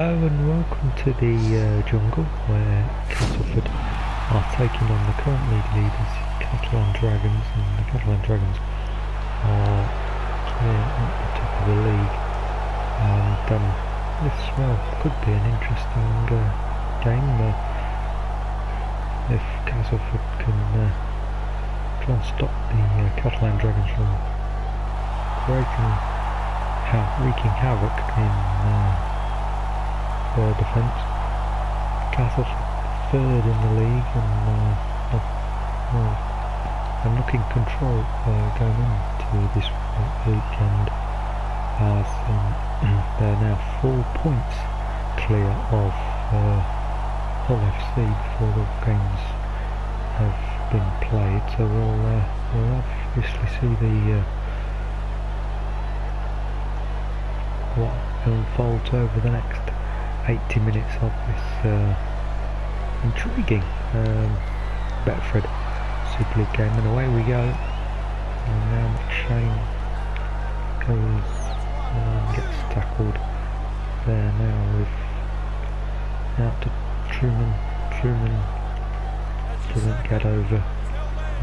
Hello and welcome to the jungle where Castleford are taking on the current league leaders, Catalan Dragons, and the Catalan Dragons are clear at the top of the league. And this could be an interesting game if Castleford can try and stop the Catalan Dragons from wreaking havoc in their defence. Castleford third in the league and looking control going into this weekend as they're now 4 points clear of Hull FC before the games have been played, so we'll obviously see the what unfolds over the next 80 minutes of this intriguing Betfred Super League game, and away we go. And now McShane goes and gets tackled there now with out to Truman. Truman doesn't get over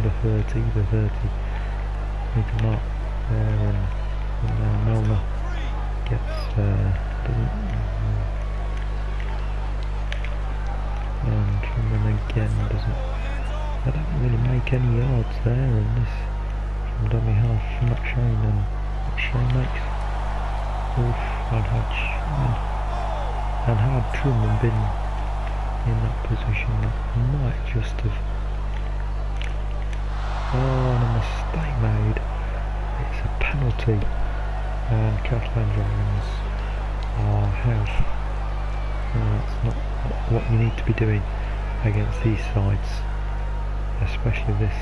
the 30 metre mark there, and now Milner gets and Truman again they don't really make any yards there, and this from dummy half from McShane, and McShane makes and had Truman been in that position, that might just have and a mistake made. It's a penalty, and Catalan Dragons that's not what you need to be doing against these sides, especially this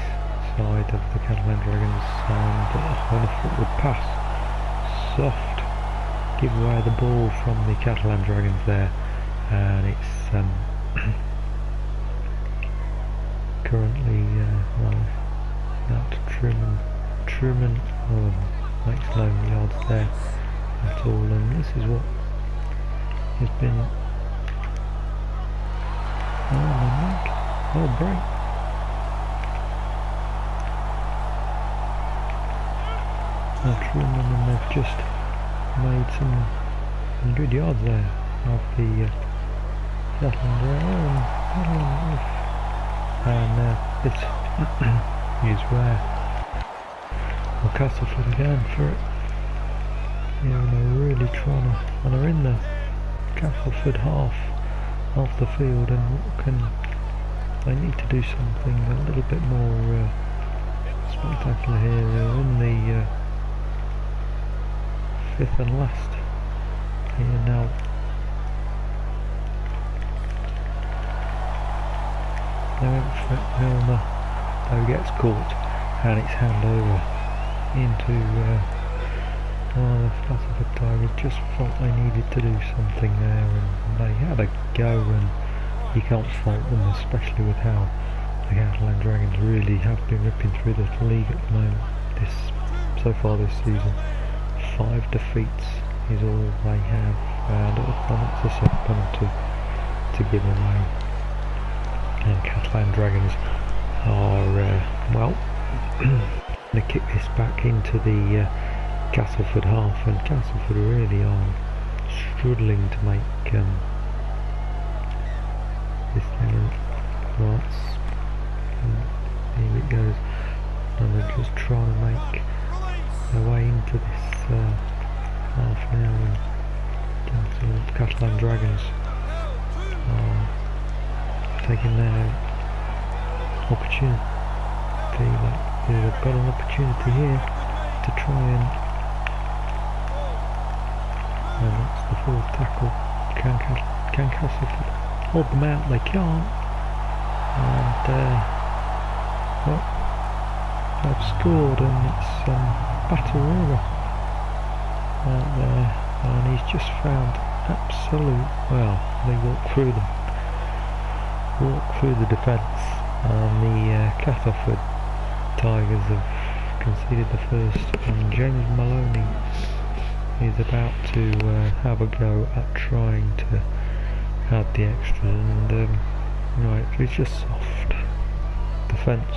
side of the Catalan Dragons. And a forward pass, soft, give away the ball from the Catalan Dragons there, and it's currently out to Truman makes no yards there at all, and this is what has been break. Truman, and they've just made some good yards there of the Catalan Dragons, and this is where Castleford again for it. They're really trying to, and they're in the Castleford half of the field, and they need to do something a little bit more spectacular here. They're in the fifth and last here now. They went for it. Milner though gets caught, and it's hand over into the Castleford Tigers just felt they needed to do something there, and they had a go, and you can't fault them, especially with how the Catalan Dragons really have been ripping through the league at the moment. So far this season, 5 defeats is all they have, and that's a set penalty to give away. And Catalan Dragons are going to kick this back into the Castleford half, and Castleford really are struggling to make this thing right. Here it goes, and they're just trying to make their way into this half now, and Catalan Dragons are taking their opportunity. They've got an opportunity here to try and that's the fourth tackle. Can Castleford hold them out? They can't, and they've scored, and it's Batterera out there, and he's just found they walk through the defence, and the Castleford Tigers have conceded the first, and James Maloney is about to have a go at trying to add the extras, and right, it's just soft defence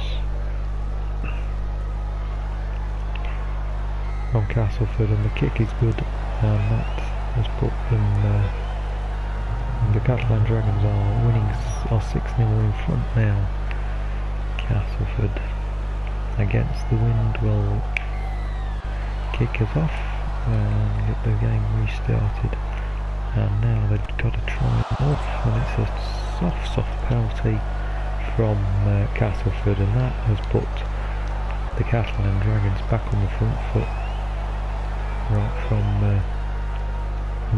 from Castleford, and the kick is good, and that has put them, the Catalan Dragons are winning, are 6-0 in front now. Castleford against the wind will kick us off and get the game restarted, and now they've got to try it off, and it's a soft penalty from Castleford, and that has put the Catalan Dragons back on the front foot right from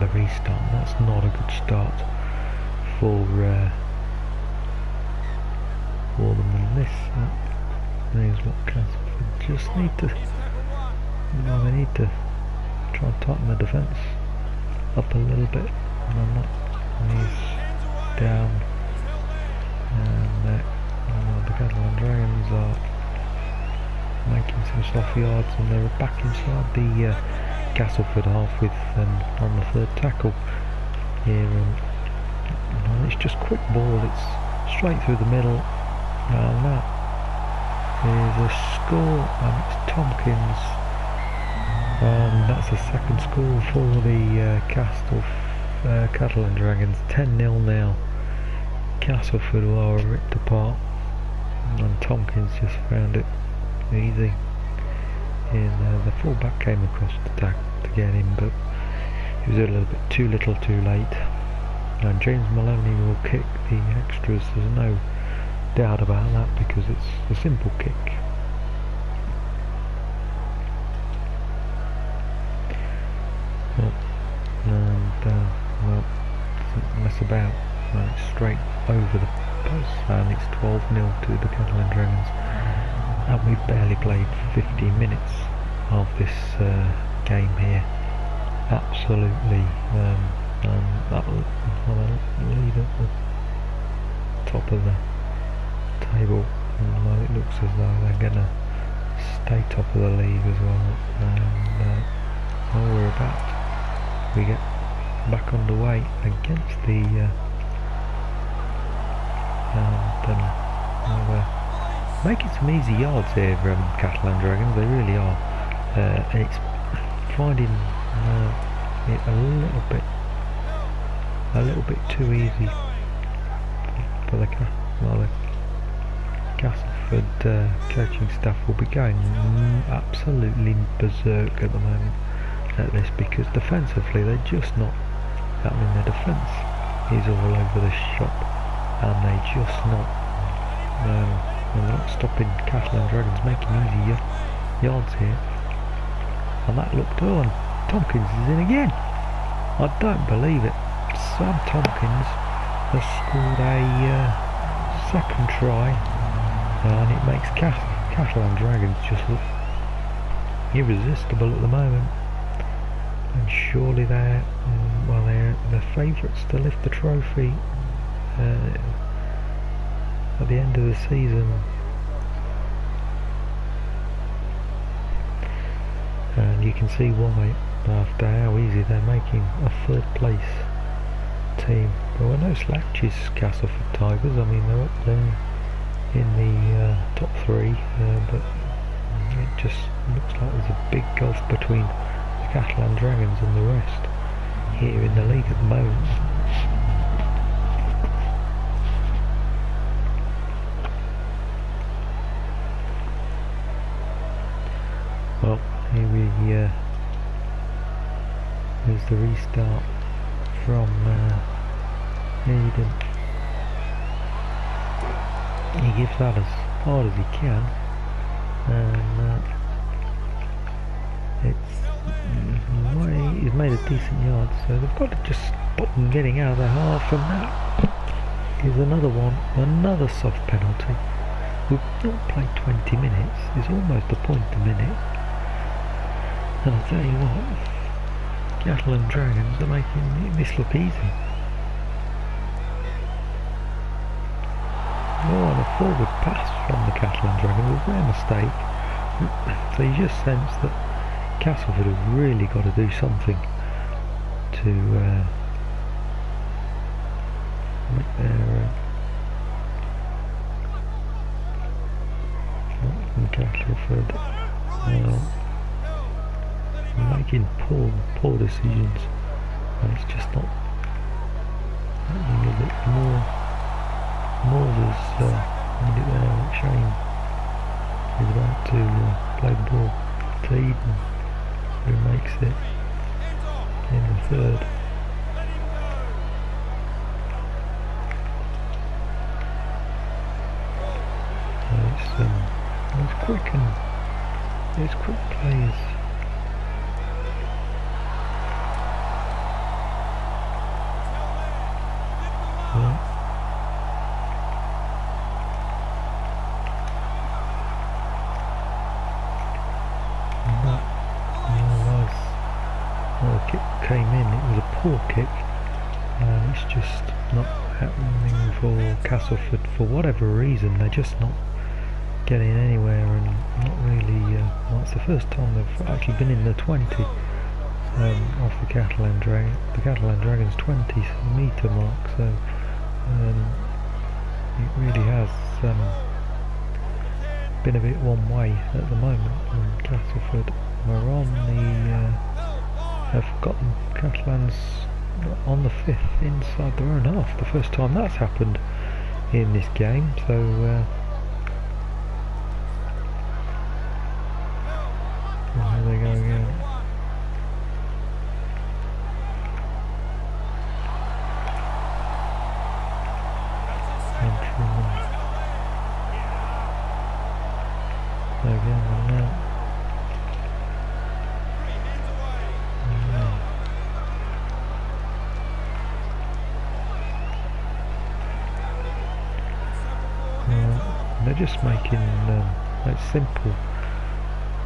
the restart. That's not a good start for them, and this is what Castleford just need to, they need to try and tighten the defence up a little bit, and that is down, and the Catalan Dragons are making some soft yards, and they're back inside the Castleford half with on the third tackle here, and it's just quick ball, it's straight through the middle, and that is a score, and it's Tompkins, and that's the second score for the Catalan Dragons. 10-0 now. Castleford are ripped apart, and Tompkins just found it easy. The fullback came across to get him, but he was a little bit too little too late, and James Maloney will kick the extras. There's no doubt about that, because it's a simple kick. Well, doesn't mess about. It's straight over the post, and it's 12-0 to the Catalan Dragons, and we've barely played 15 minutes of this game here. Absolutely, that will lead at the top of the table, and it looks as though they're going to stay top of the league as well, and we get back underway against the we're making some easy yards here from Catalan Dragons, they really are, and it's finding it a little bit too easy for the Castleford coaching staff. Will be going absolutely berserk at the moment at this, because defensively they're just not, their defence is all over the shop, and they're just not they're not stopping Catalan Dragons making easy yards here. And that looked on. Tompkins is in again. I don't believe it. Sam Tompkins has scored a second try, and it makes Catalan Dragons just look irresistible at the moment. And surely they're the favourites to lift the trophy at the end of the season. And you can see why, after how easy they're making a third place team. There were no slouches, Castleford Tigers. I mean, they're up there in the top three, but it just looks like there's a big gulf between the Catalan Dragons and the rest here in the league at the moment. Well, here here's the restart from Eden. He gives that as hard as he can, and he's made a decent yard, so they've got to just stop them getting out of their half, and that is another soft penalty. We've not played 20 minutes, it's almost a point a minute, and I'll tell you what, Catalan Dragons are making this look easy. Oh, and a forward pass from the Catalan Dragons was their mistake. So you just sense that Castleford have really got to do something to make their Castleford making poor decisions, and it's just not happening a bit more. There's made it there. Shane is about to play the ball to Eden, who makes it in the third. It's quick players. Kick came in. It was a poor kick, and it's just not happening for Castleford for whatever reason. They're just not getting anywhere, and not really. Well, it's the first time they've actually been in the 20 off the Catalan Dragons 20-metre mark. So it really has been a bit one way at the moment. And Castleford are on the. Have gotten Catalans on the 5th inside their own half. The first time that's happened in this game. So here they go again. Again, and now. They're just making like simple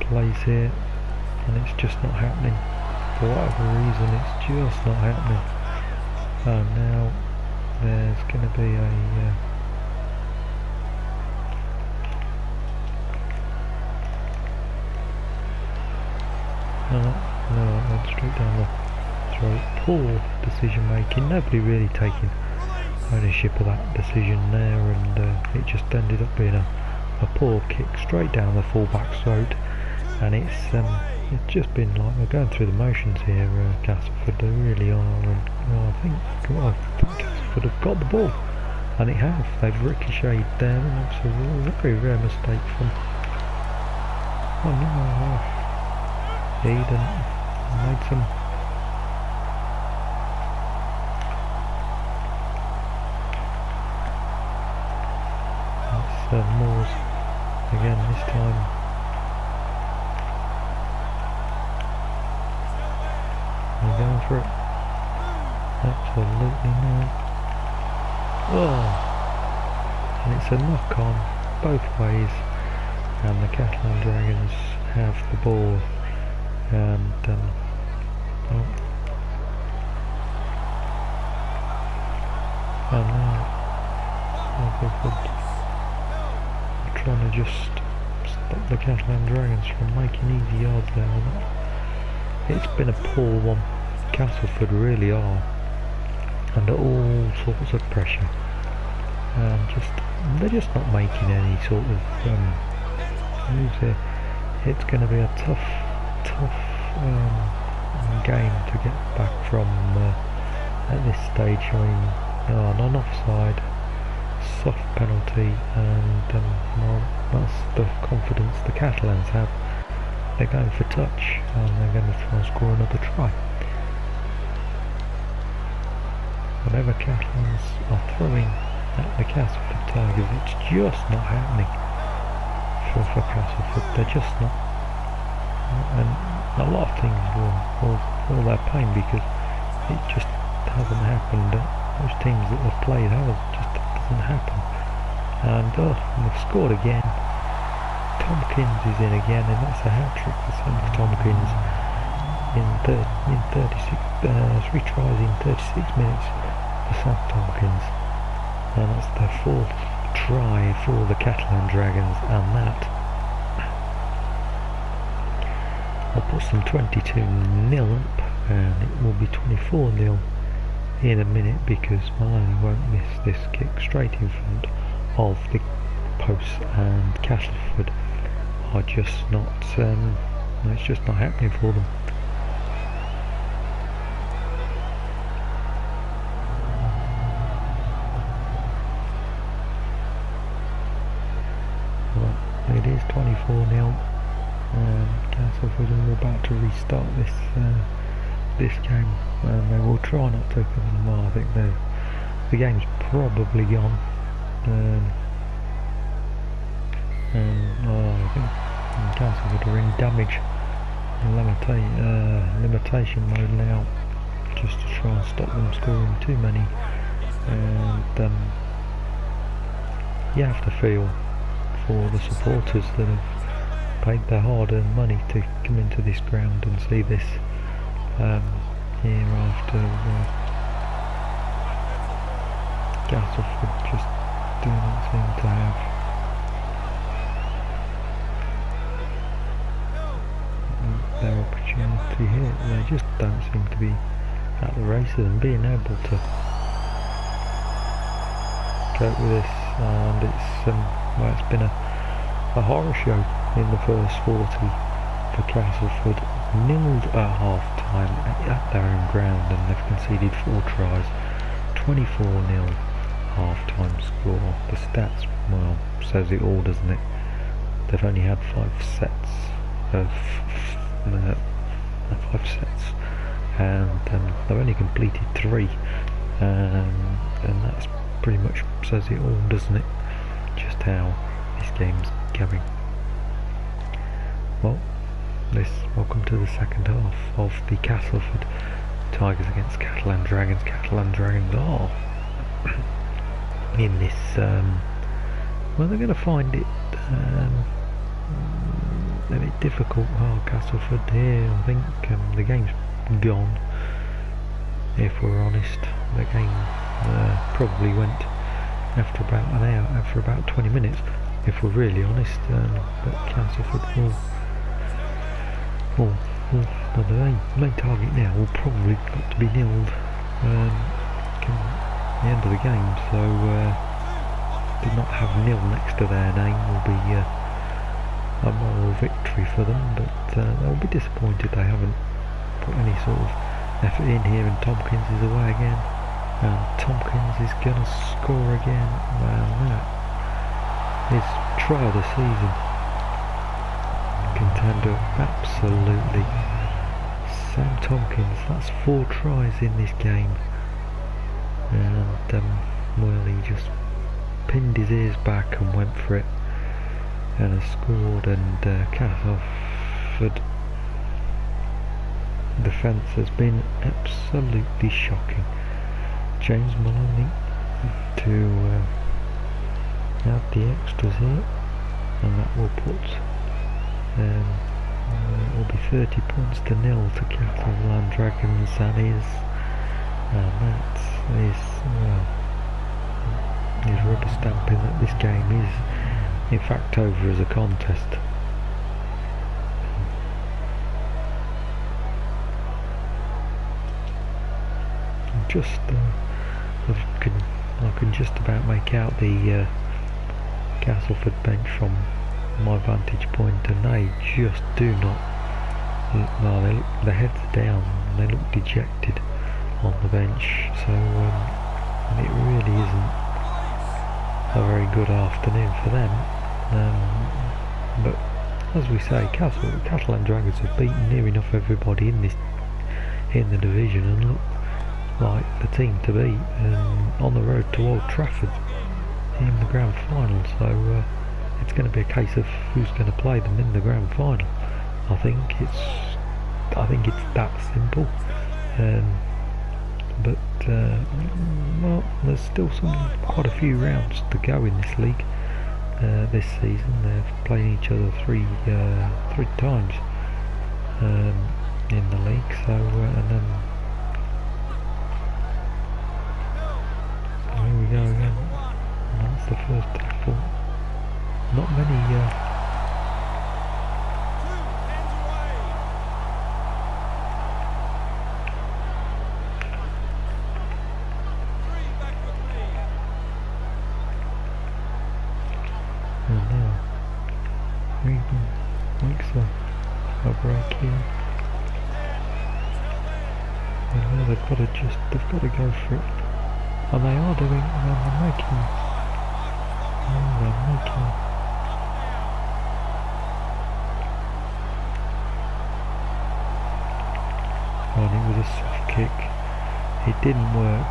plays here, and it's just not happening. For whatever reason, it's just not happening. And now there's going to be a no, it went straight down the throat. Poor decision making. Nobody really taking ownership of that decision there, and it just ended up being a poor kick straight down the fullback's throat. And it's just been like they're going through the motions here, Castleford. They really are, and I think Castleford have got the ball, and it have. They've ricocheted there, and it's a very rare mistake from Eden. Made some. Moores again this time. They're going for it. Absolutely no. Oh, and it's a knock on both ways, and the Catalan Dragons have the ball, and and now trying to just stop the Catalan Dragons from making easy yards there. And it's been a poor one. Castleford really are under all sorts of pressure, and they're just not making any sort of moves here. It's going to be a tough game to get back from at this stage. I mean, non offside, soft penalty, and well, that's the confidence the Catalans have. They're going for touch, and they're going to try and score another try. Whatever Catalans are throwing at the Castleford Tigers, it's just not happening for Castleford. They're just not, and a lot of things will their pain, because it just hasn't happened. Those teams that have played, just doesn't happen. And they've scored again. Tompkins is in again, and that's a hat-trick for Sam Tompkins in 36 3 tries in 36 minutes for Sam Tompkins, and that's their 4th try for the Catalan Dragons, and that will that puts them 22-0 up, and it will be 24-0 in a minute because Maloney won't miss this kick straight in front of the post, and Castleford are just not, it's just not happening for them. Well, it is 24-0. Castleford are about to restart this game, and they will try not to, because well, I think the game's probably gone. I think Castleford are in damage limitation mode now, just to try and stop them scoring too many. And you have to feel for the supporters that have paid their hard-earned money to come into this ground and see this here after Castleford just do not seem to have their opportunity here. They just don't seem to be at the races and being able to cope with this, and it's been a horror show in the first 40 for Castleford. Nilled at half time at their own ground, and they've conceded 4 tries. 24-0 half time score. The stats, well, says it all, doesn't it? They've only had 5 sets of 5 sets, and they've only completed 3, and that's pretty much says it all, doesn't it? Just how this game's going. Well, welcome to the second half of the Castleford Tigers against Catalan Dragons. Catalan Dragons are in this, well, they're going to find it a bit difficult. Castleford here, I think the game's gone, if we're honest. The game probably went after about an hour, after about 20 minutes, if we're really honest, but Castleford will the main target now will probably got to be nilled come the end of the game, so to not have nil next to their name will be a moral victory for them, but they'll be disappointed they haven't put any sort of effort in here, and Tompkins is away again, and Tompkins is going to score again. Well, that is try of the season contender, absolutely. Sam Tompkins, that's 4 tries in this game, and well, he just pinned his ears back and went for it and has scored, and Castleford defence has been absolutely shocking. James Maloney to add the extras here, and that will put it will be 30 points to 0 to Catalan Dragons, and that is rubber stamping that this game is in fact over as a contest. I can just about make out the Castleford bench from my vantage point, and they just do not. No, their heads are down. They look dejected on the bench. So it really isn't a very good afternoon for them. But as we say, Catalan Dragons have beaten near enough everybody in the division and look like the team to beat, on the road to Old Trafford in the grand final. So it's going to be a case of who's going to play them in the grand final. I think it's that simple. But well, there's still quite a few rounds to go in this league this season. They've played each other three times in the league. So and then here we go again. And that's the first tackle. Not many Even makes a break here. And now they've got to go for it. And they are doing, and they're making, and it was a soft kick. It didn't work,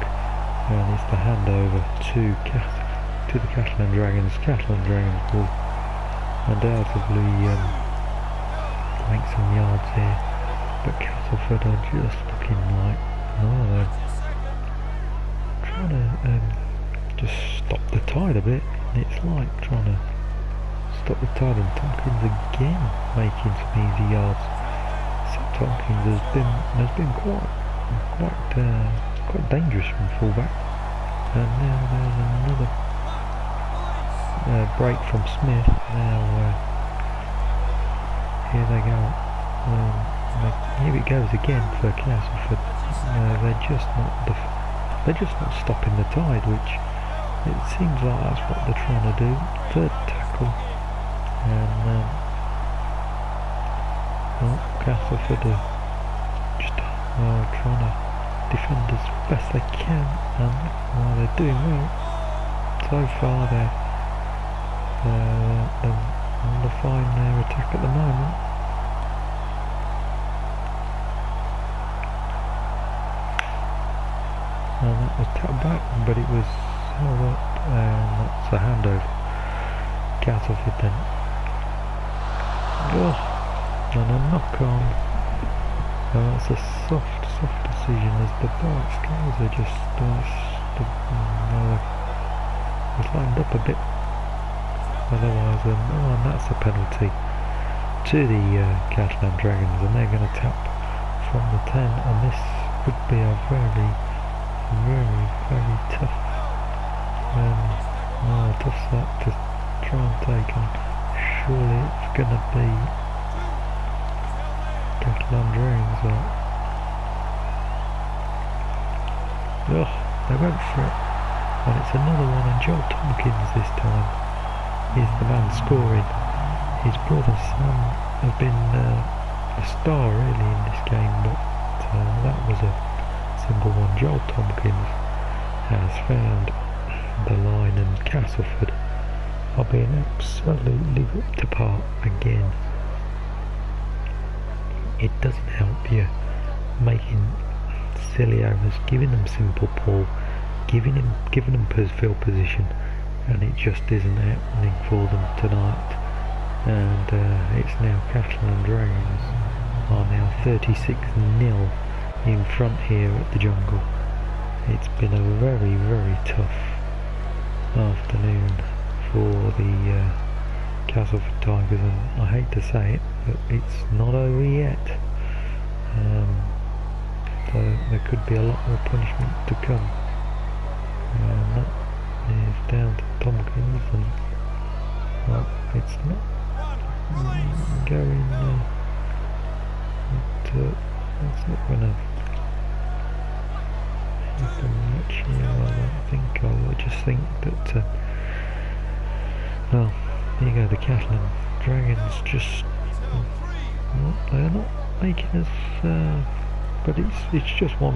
and it's the handover to the Catalan Dragons. Catalan Dragons will undoubtedly make some yards here, but Castleford are just looking like, they're trying to just stop the tide a bit. It's like trying to stop the tide, and Tompkins again making some easy yards. So Tompkins has been quite dangerous from fullback, and now there's another break from Smith. Now here they go. Here it goes again for Castleford. They're just not stopping the tide, which it seems like that's what they're trying to do. Third tackle, and Castleford are just trying to defend as best they can, and they're doing well so far. They're nullifying their attack at the moment. And that was tapped back, but it was held up, and that's a handover. Castleford then. And a knock on. That's a soft decision, as the bright scales are just was lined up a bit. Otherwise, and that's a penalty to the Catalan Dragons, and they're going to tap from the 10, and this would be a very tough set to try and take, and surely it's going to be Catalan Dragons. They went for it, and it's another one, and Joel Tompkins this time is the man scoring. His brother Sam has been a star really in this game, but that was a simple one. Joel Tompkins has found the line, and Castleford are being absolutely ripped apart again. It doesn't help you making silly errors, giving them simple ball, giving them field position, and it just isn't happening for them tonight. And it's now Catalan Dragons are now 36-0 in front here at the Jungle. It's been a very tough afternoon for the Castleford Tigers, and I hate to say it, but it's not over yet. So there could be a lot more punishment to come. And that is down to Tompkins, and well, it's not going. It's not going to happen much here. I don't think. I just think that. Well, here you go. The Catalan Dragons just. They're not making us. But it's just one.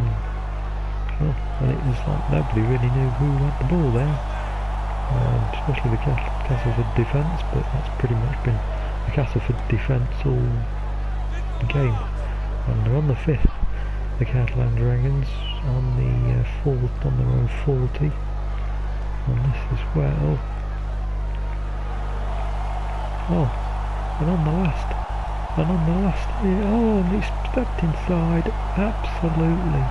And it was like nobody really knew who had the ball there, especially the Castleford defence. But that's pretty much been the Castleford defence all game. And they're on the 5th, the Catalan Dragons, on the 4th, on their own 40. And this is well. And on the last. Here, and he stepped inside, absolutely.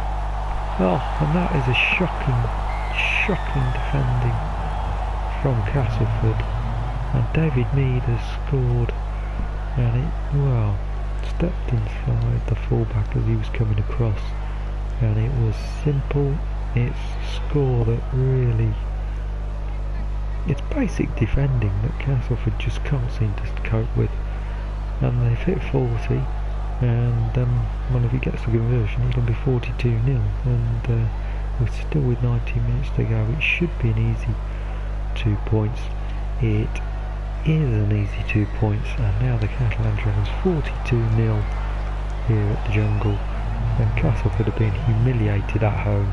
And that is a shocking defending from Castleford. And David Mead has scored, and it, stepped inside the fullback as he was coming across, and it was simple. It's a score that really, it's basic defending that Castleford just can't seem to cope with. And they've hit 40, and well, if he gets the conversion, it'll be 42-0, and we're still with 90 minutes to go. It should be an easy 2 points. It is an easy 2 points, and now the Catalan Dragons 42-0 here at the Jungle, and Castleford have been humiliated at home.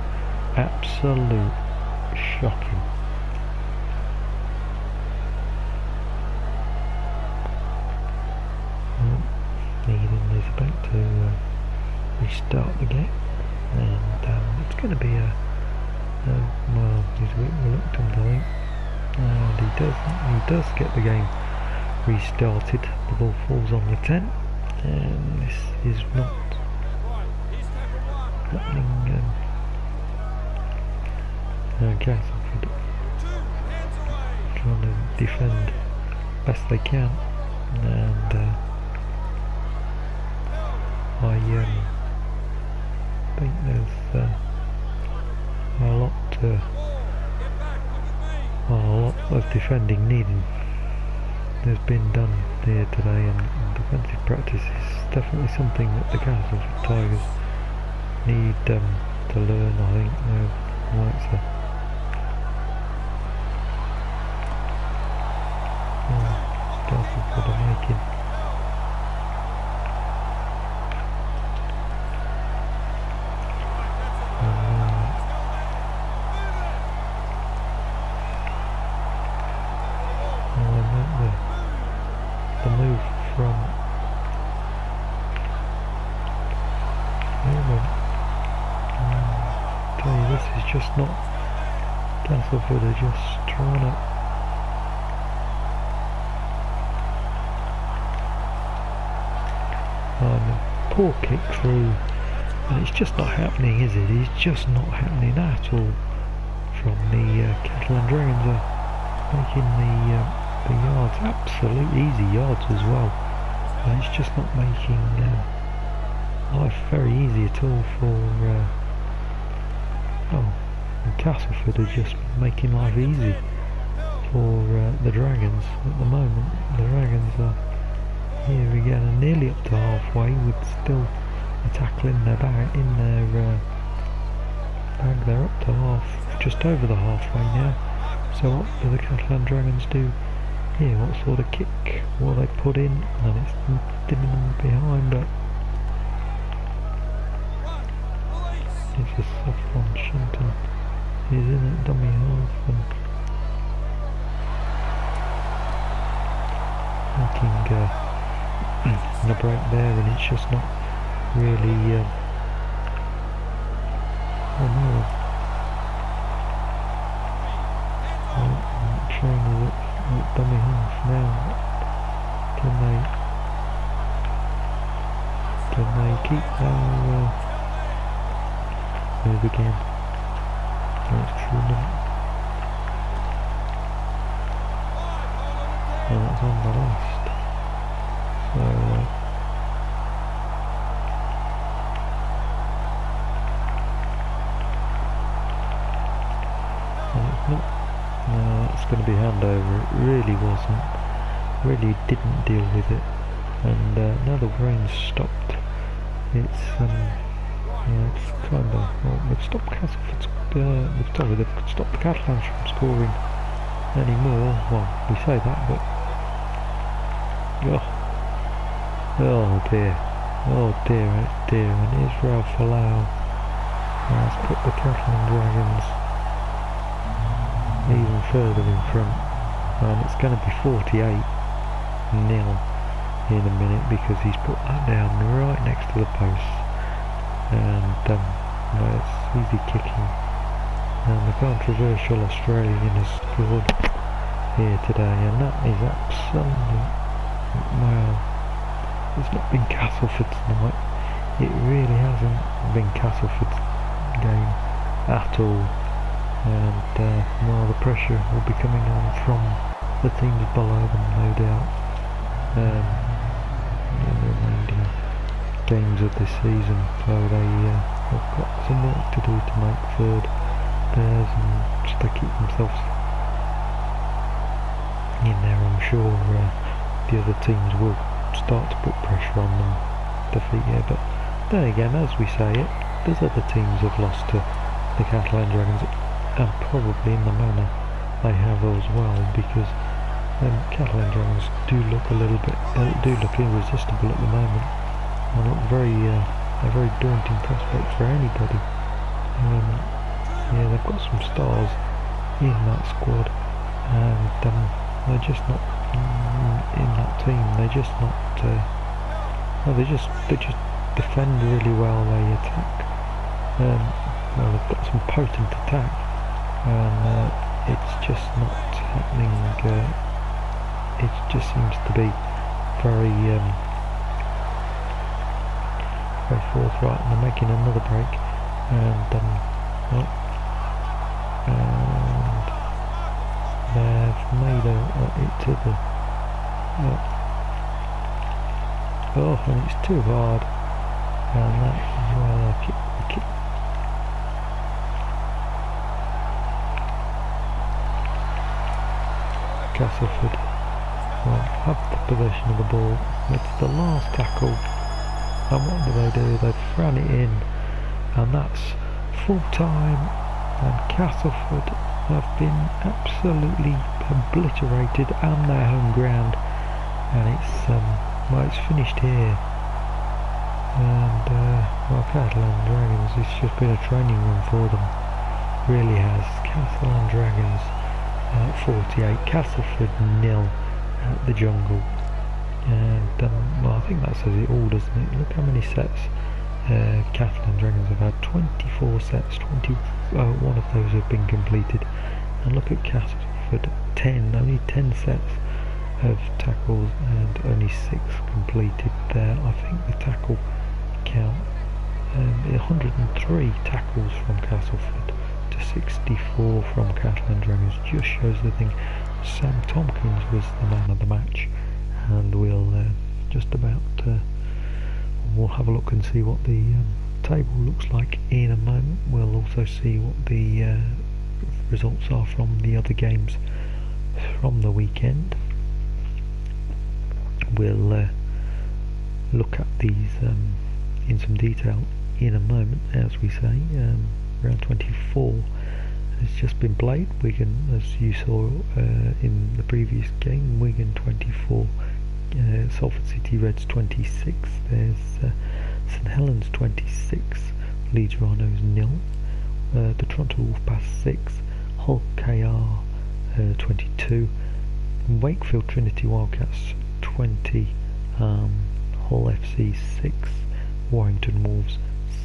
Absolute shocking. Eden is about to restart the game, and it's going to be well, he's a bit reluctant, I think, and he does get the game restarted. The ball falls on the 10, and this is not happening. Castleford trying to defend best they can, and I think there's a lot of defending needed has been done here today, and defensive practice is definitely something that the Castleford Tigers need to learn, I think. Castleford are making the move from tell you, this is just not Castleford are just trying to poor kick through, and it's just not happening, is it? It's just not happening at all from the Catalan Dragons are making the yards, absolute easy yards as well, and it's just not making life very easy at all for Castleford are just making life easy for the Dragons at the moment. The Dragons are here again and nearly up to halfway, with still a tackle in their bag. They're up to just over the halfway now. So what do the Catalan Dragons do here? What sort of kick will they put in? And it's dimming them behind, but it's a soft one. Shinton is in at dummy half and making a break there, and it's just not really trainers at dummy half now. Can they keep their move again? That's true. And that's on the last. So it's not. It's going to be handover. It really wasn't. Really didn't deal with it. And now the rain's stopped. It's it's kind of, well, they've stopped Castleford. They've stopped the Catalans from scoring anymore. Well, we say that, but oh dear, oh dear, and Israel Folau has put the Catalan Dragons even further in front, and it's going to be 48-0 in a minute, because he's put that down right next to the post, and it's easy kicking, and the controversial Australian has scored here today, and that is absolute, wow. It's not been Castleford's night. It really hasn't been Castleford's game at all. And well, the pressure will be coming on from the teams below them, no doubt. In the remaining games of this season, so they've got some work to do to make third theirs, and just to keep themselves in there. I'm sure the other teams will start to put pressure on them, defeat here, but then again, as we say it, there's other teams have lost to the Catalan Dragons, and probably in the manner they have as well, because Catalan Dragons do look irresistible at the moment. And look a very daunting prospect for anybody. Yeah, they've got some stars in that squad, and they're just not in that team. They're just not. They just defend really well. They attack. Well, they've got some potent attack, and it's just not happening. It just seems to be very forthright, and they're making another break, and they've made it to the and it's too hard, and that is why I kick the kick. Castleford have the possession of the ball. It's the last tackle, and what do? They've ran it in, and that's full time, and Castleford have been absolutely obliterated on their home ground, and it's finished here. And Catalan Dragons, it's just been a training run for them, really has. Catalan Dragons 48, Castleford 0 at the Jungle. And well, I think that says it all, doesn't it? Look how many sets Catalan Dragons have had. 24 sets, 21 of those have been completed. And look at Castleford, only 10 sets of tackles and only 6 completed there. I think the tackle count, 103 tackles from Castleford to 64 from Catalan Dragons, just shows the thing. Sam Tompkins was the man of the match, and we'll we'll have a look and see what the table looks like in a moment. We'll also see what the results are from the other games from the weekend. We'll look at these in some detail in a moment. As we say, round 24 has just been played. Wigan, as you saw in the previous game, Wigan 24, Salford City Reds 26, there's St Helens 26, Leeds Rhinos 0, the Toronto Wolfpack 6, Hull KR 22, Wakefield Trinity Wildcats 20, Hull FC 6, Warrington Wolves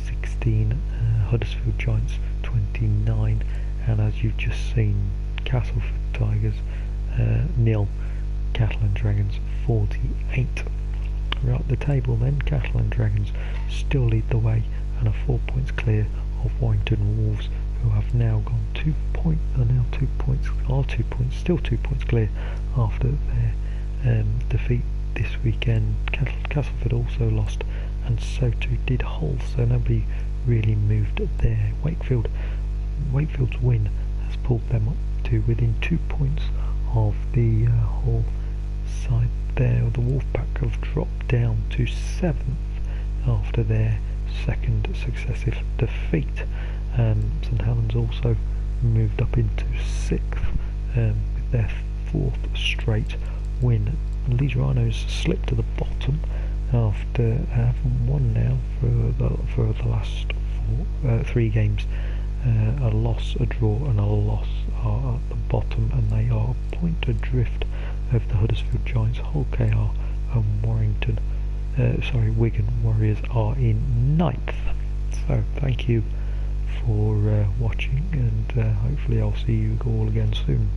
16, Huddersfield Giants 29, and as you've just seen, Castleford Tigers 0, Catalan Dragons 48. Right, the table then, Catalan Dragons still lead the way and are 4 points clear of Warrington Wolves, who have now gone 2 points, still 2 points clear after their defeat this weekend. Castleford also lost, and so too did Hull, so nobody really moved there. Wakefield's win has pulled them up to within 2 points of the Hull side there. The Wolfpack have dropped down to 7th after their second successive defeat. St Helens also moved up into 6th with their 4th straight win. Leeds Rhinos slipped to the bottom after having won now for the last 3 games. A loss, a draw and a loss are at the bottom, and they are a point adrift of the Huddersfield Giants. Hull KR and Wigan Warriors are in 9th. So thank you for watching, and hopefully I'll see you all again soon.